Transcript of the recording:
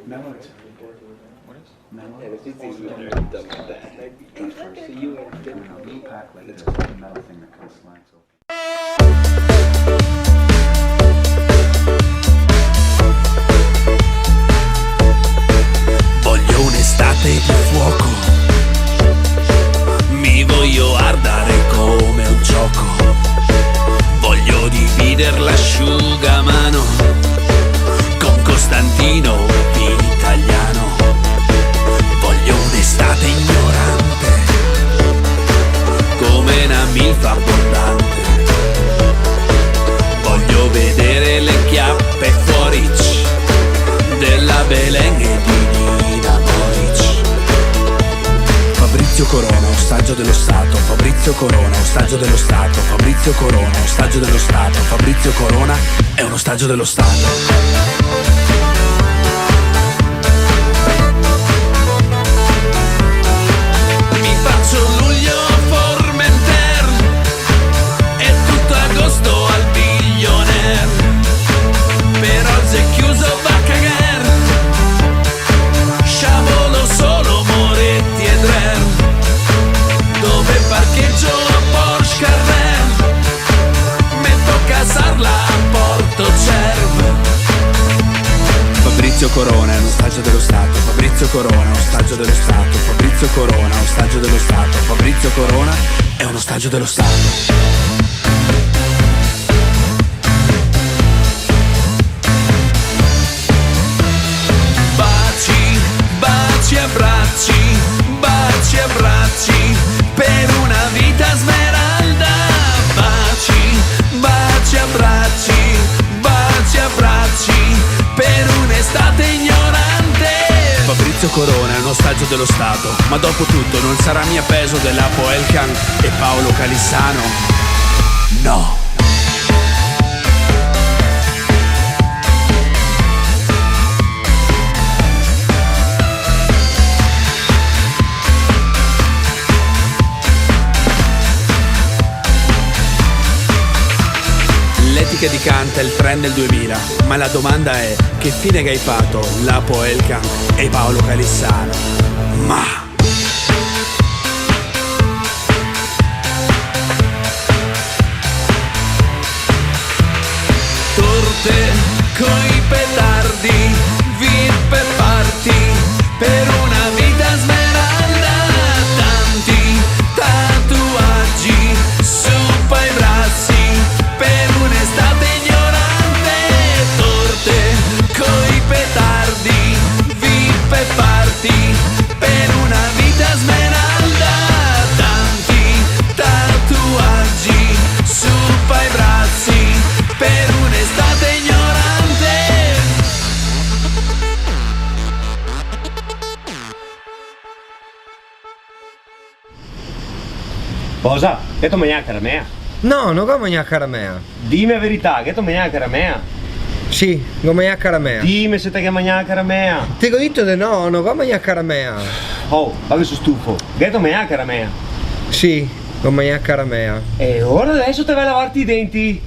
No, it's What is? no. It's easy to do that. So you and A little pack like this, a metal thing that kind of slides open. Voglio un'estate di fuoco, mi voglio ardare come un gioco. Voglio dividere l'asciugamano con Costantino Italiano. Voglio un'estate ignorante come una milfa abbondante. Voglio vedere le chiappe fuori della Belen e di Nina Moric. Fabrizio Corona, ostaggio dello Stato. Fabrizio Corona, ostaggio dello Stato. Fabrizio Corona, ostaggio dello Stato. Fabrizio Corona è un ostaggio dello Stato. Mi faccio luglio Formenter e tutto agosto al Billionaire. Per oggi è chiuso, va a cagar. Sciavolo solo Moretti e Drer. Dove parcheggio a Porsche Carrer. Metto casarla a Porto Cerv. Fabrizio Corona è un ostaggio dello Stato. Fabrizio Corona, ostaggio dello Stato. Fabrizio Corona, ostaggio dello Stato. Fabrizio Corona è un ostaggio dello Stato. Baci, abbracci per una vita smeralda. Baci, abbracci per un'estate ignorante. Fabrizio Corona è un ostaggio dello Stato, ma dopo tutto non sarà mia peso dell'Apo Elkan e Paolo Calissano? No. L'etica di Kant è il trend del 2000, ma la domanda è: che fine che hai fatto l'Apo Elkan e Paolo Calissano? Ma torte coi petardi, VIP e party per una vita smeralda. Tanti tatuaggi su ai bracci per un'estate ignorante. Torte coi petardi, VIP e party per una vita smeralda. Tanti tatuaggi su ai bracci per un'estate ignorante. Cosa? Che tu mangiare caramea? No, non go mangiare caramea. Dimmi la verità, che tu mangiare caramea? Sì, go mangiare caramea. Dimmi se te che mangiare caramea. Ti ho detto di no, non go mangiare caramea. Oh, ma che sono stufo. Che tu mangiare caramea? Sì, go mangiare caramea. E ora adesso te vai a lavarti i denti.